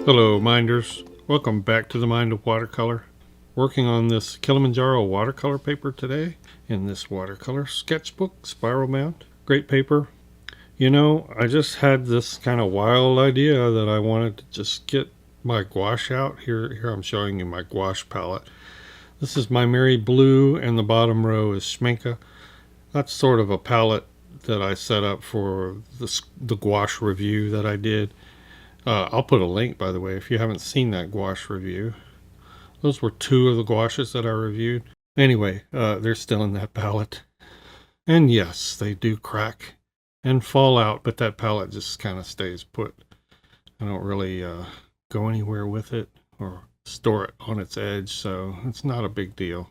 Hello minders, welcome back to the Mind of Watercolor. Working on this Kilimanjaro watercolor paper today in this watercolor sketchbook spiral mount. Great paper. You know, I just had this kind of wild idea that I wanted to just get my gouache out. Here I'm showing you my gouache palette. This is my Mary Blue and the bottom row is Schminke. That's sort of a palette that I set up for the gouache review that I did. I'll put a link, by the way, if you haven't seen that gouache review. Those were two of the gouaches that I reviewed. Anyway, they're still in that palette. And yes, they do crack and fall out, but that palette just kind of stays put. I don't really go anywhere with it or store it on its edge, so it's not a big deal.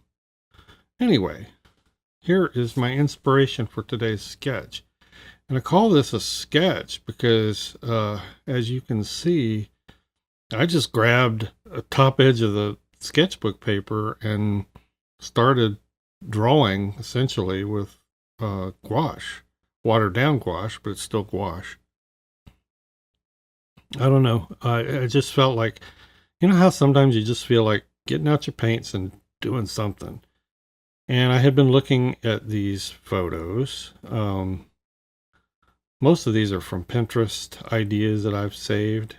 Anyway, here is my inspiration for today's sketch. And I call this a sketch because, as you can see, I just grabbed a top edge of the sketchbook paper and started drawing, essentially, with gouache. Watered down gouache, but it's still gouache. I don't know. I just felt like, you know how sometimes you just feel like getting out your paints and doing something. And I had been looking at these photos. Most of these are from Pinterest ideas that I've saved.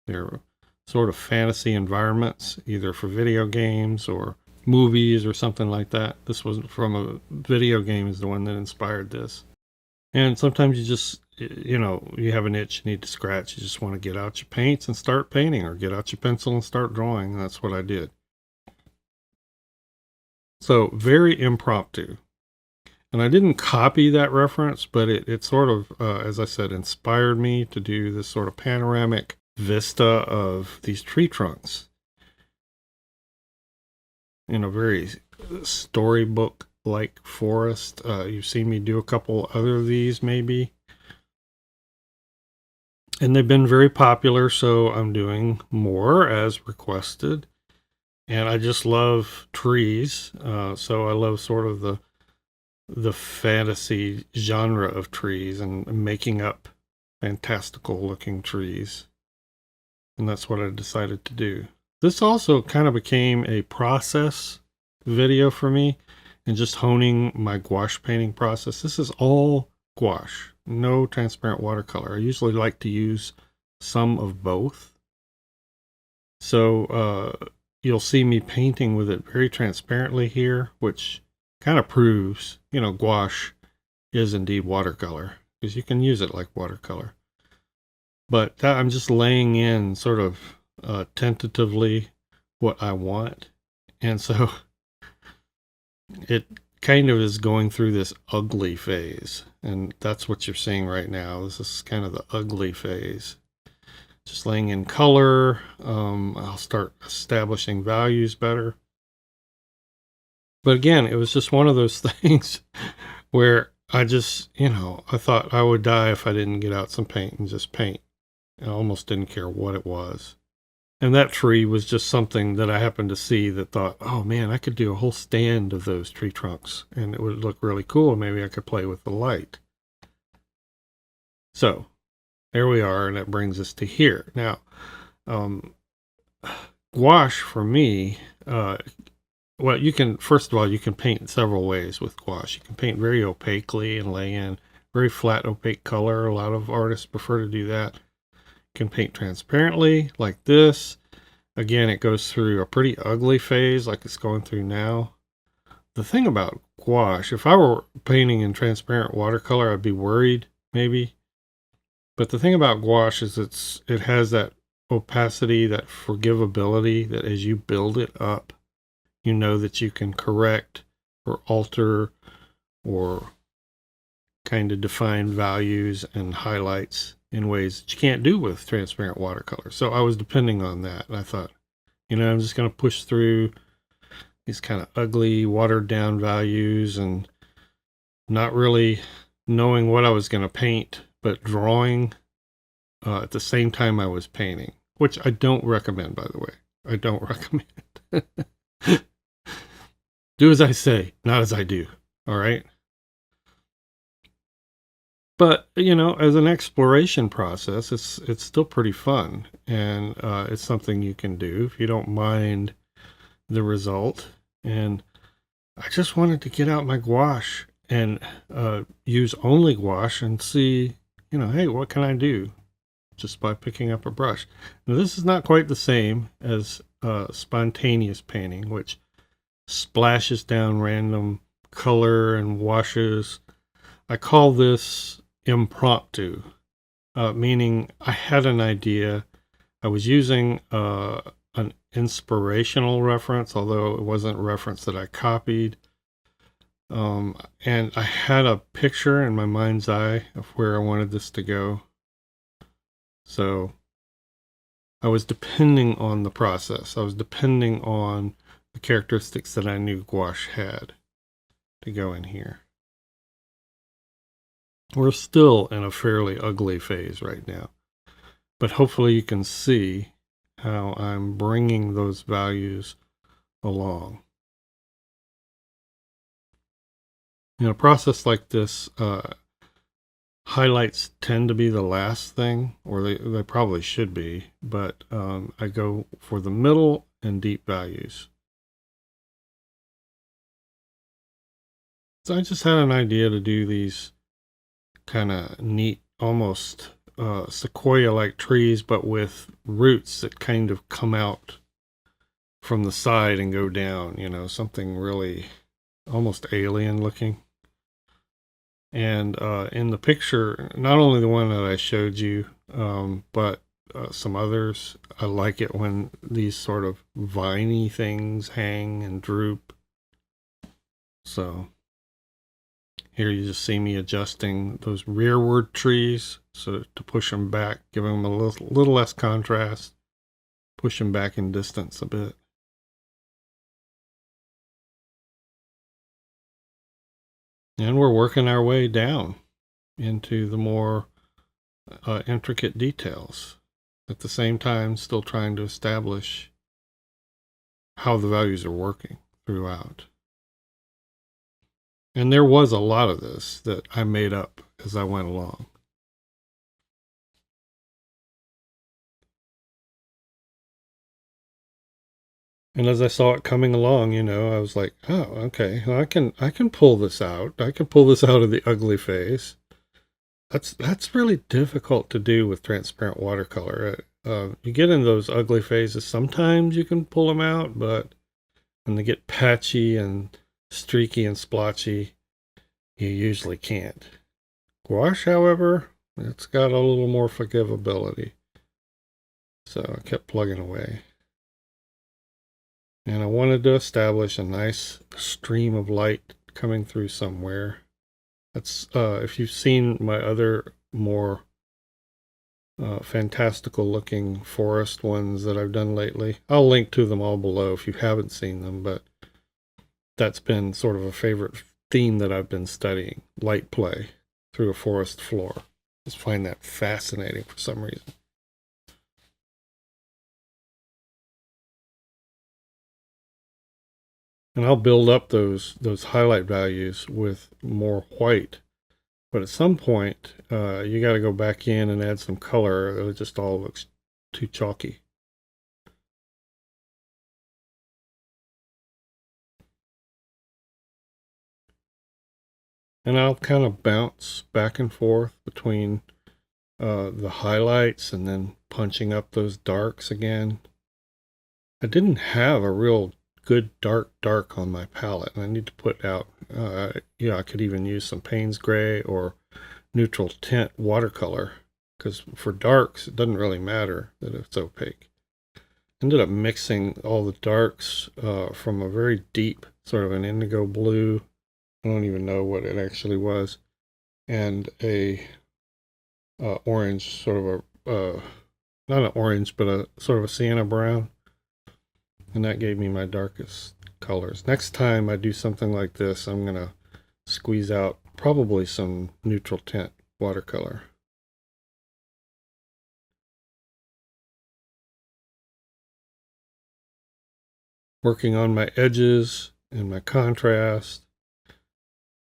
They're sort of fantasy environments, either for video games or movies or something like that. This was from a video game is the one that inspired this. And sometimes you just, you know, you have an itch you need to scratch. You just want to get out your paints and start painting, or get out your pencil and start drawing. And that's what I did. So very impromptu. And I didn't copy that reference, but it sort of, as I said, inspired me to do this sort of panoramic vista of these tree trunks in a very storybook-like forest. You've seen me do a couple other of these, maybe. And they've been very popular, so I'm doing more as requested. And I just love trees, so I love sort of the fantasy genre of trees and making up fantastical looking trees. And that's what I decided to do. This also kind of became a process video for me and just honing my gouache painting process. This is all gouache, no transparent watercolor. I usually like to use some of both. So you'll see me painting with it very transparently here, which kind of proves, you know, gouache is indeed watercolor, because you can use it like watercolor. But I'm just laying in sort of tentatively what I want. And so it kind of is going through this ugly phase. And that's what you're seeing right now. This is kind of the ugly phase. Just laying in color. I'll start establishing values better. But again, it was just one of those things where I just, you know, I thought I would die if I didn't get out some paint and just paint. I almost didn't care what it was. And that tree was just something that I happened to see that thought, oh man, I could do a whole stand of those tree trunks and it would look really cool. Maybe I could play with the light. So there we are, and that brings us to here. Now, gouache for me, well, you can, first of all, you can paint several ways with gouache. You can paint very opaquely and lay in very flat opaque color. A lot of artists prefer to do that. You can paint transparently like this. Again, it goes through a pretty ugly phase like it's going through now. The thing about gouache, if I were painting in transparent watercolor, I'd be worried maybe. But the thing about gouache is it has that opacity, that forgivability, that as you build it up, you know that you can correct or alter or kind of define values and highlights in ways that you can't do with transparent watercolor. So I was depending on that. And I thought, you know, I'm just going to push through these kind of ugly, watered down values and not really knowing what I was going to paint, but drawing at the same time I was painting, which I don't recommend, by the way. I don't recommend. Do as I say, not as I do. All right. But, you know, as an exploration process, it's still pretty fun. And it's something you can do if you don't mind the result. And I just wanted to get out my gouache and use only gouache and see, you know, hey, what can I do just by picking up a brush? Now, this is not quite the same as spontaneous painting, which splashes down random color and washes. I call this impromptu, meaning I had an idea. I was using an inspirational reference, although it wasn't a reference that I copied. And I had a picture in my mind's eye of where I wanted this to go. So I was depending on the process. I was depending on the characteristics that I knew gouache had to go in here. We're still in a fairly ugly phase right now, but hopefully you can see how I'm bringing those values along. In a process like this, highlights tend to be the last thing, or they probably should be, but I go for the middle and deep values. So I just had an idea to do these kind of neat, almost sequoia-like trees, but with roots that kind of come out from the side and go down, you know, something really almost alien looking. And in the picture, not only the one that I showed you, but some others, I like it when these sort of viney things hang and droop. So here you just see me adjusting those rearward trees so to push them back, give them a little less contrast, push them back in distance a bit. And we're working our way down into the more intricate details, at the same time still trying to establish how the values are working throughout. And there was a lot of this that I made up as I went along. And as I saw it coming along, you know, I was like, oh, okay, well, I can pull this out. I can pull this out of the ugly phase. That's really difficult to do with transparent watercolor. You get in those ugly phases, sometimes you can pull them out, but when they get patchy and streaky and splotchy, you usually can't. Gouache, however, it's got a little more forgivability. So I kept plugging away. And I wanted to establish a nice stream of light coming through somewhere. That's if you've seen my other more fantastical looking forest ones that I've done lately. I'll link to them all below if you haven't seen them, but that's been sort of a favorite theme that I've been studying, light play through a forest floor. Just find that fascinating for some reason. And I'll build up those highlight values with more white. But at some point, you got to go back in and add some color. It just all looks too chalky. And I'll kind of bounce back and forth between the highlights and then punching up those darks again. I didn't have a real good dark on my palette, and I need to put out, I could even use some Payne's Gray or neutral tint watercolor, because for darks, it doesn't really matter that it's opaque. Ended up mixing all the darks from a very deep, sort of an indigo blue, I don't even know what it actually was, and a orange, sort of a, not an orange, but a sort of a sienna brown. And that gave me my darkest colors. Next time I do something like this, I'm going to squeeze out probably some neutral tint watercolor. Working on my edges and my contrast.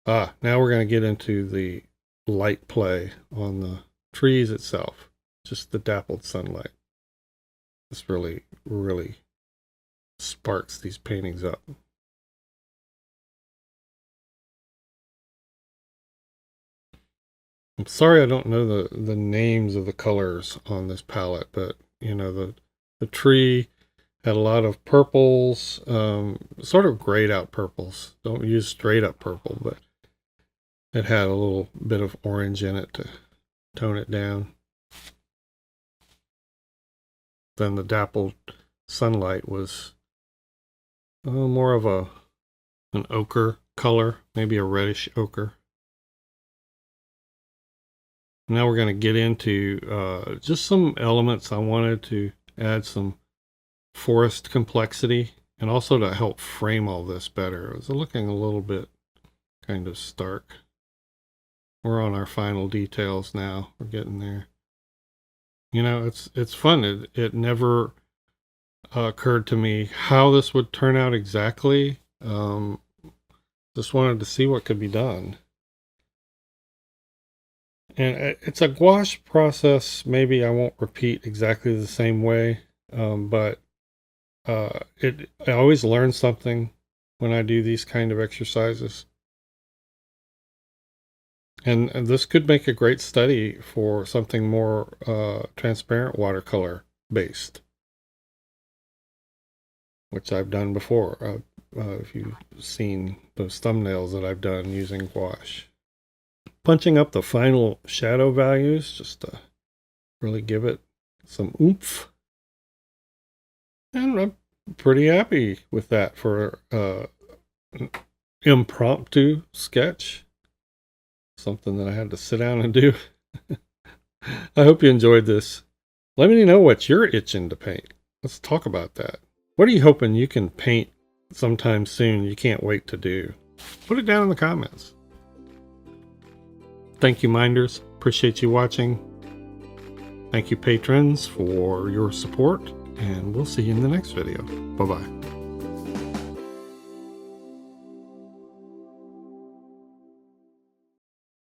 Now we're going to get into the light play on the trees itself, just the dappled sunlight. This really, really sparks these paintings up. I'm sorry I don't know the names of the colors on this palette, but you know, the tree had a lot of purples, sort of grayed out purples. Don't use straight up purple, but it had a little bit of orange in it to tone it down. Then the dappled sunlight was more of an ochre color, maybe a reddish ochre. Now we're going to get into just some elements. I wanted to add some forest complexity and also to help frame all this better. It was looking a little bit kind of stark. We're on our final details now. We're getting there. You know, it's fun. It never occurred to me how this would turn out exactly. Just wanted to see what could be done. And it's a gouache process. Maybe I won't repeat exactly the same way, but I always learn something when I do these kind of exercises. And this could make a great study for something more transparent watercolor based, which I've done before. If you've seen those thumbnails that I've done using gouache. Punching up the final shadow values just to really give it some oomph. And I'm pretty happy with that for an impromptu sketch. Something that I had to sit down and do. I hope you enjoyed this. Let me know what you're itching to paint. Let's talk about that. What are you hoping you can paint sometime soon you can't wait to do? Put it down in the comments. Thank you, Minders. Appreciate you watching. Thank you, patrons, for your support, and we'll see you in the next video. Bye-bye.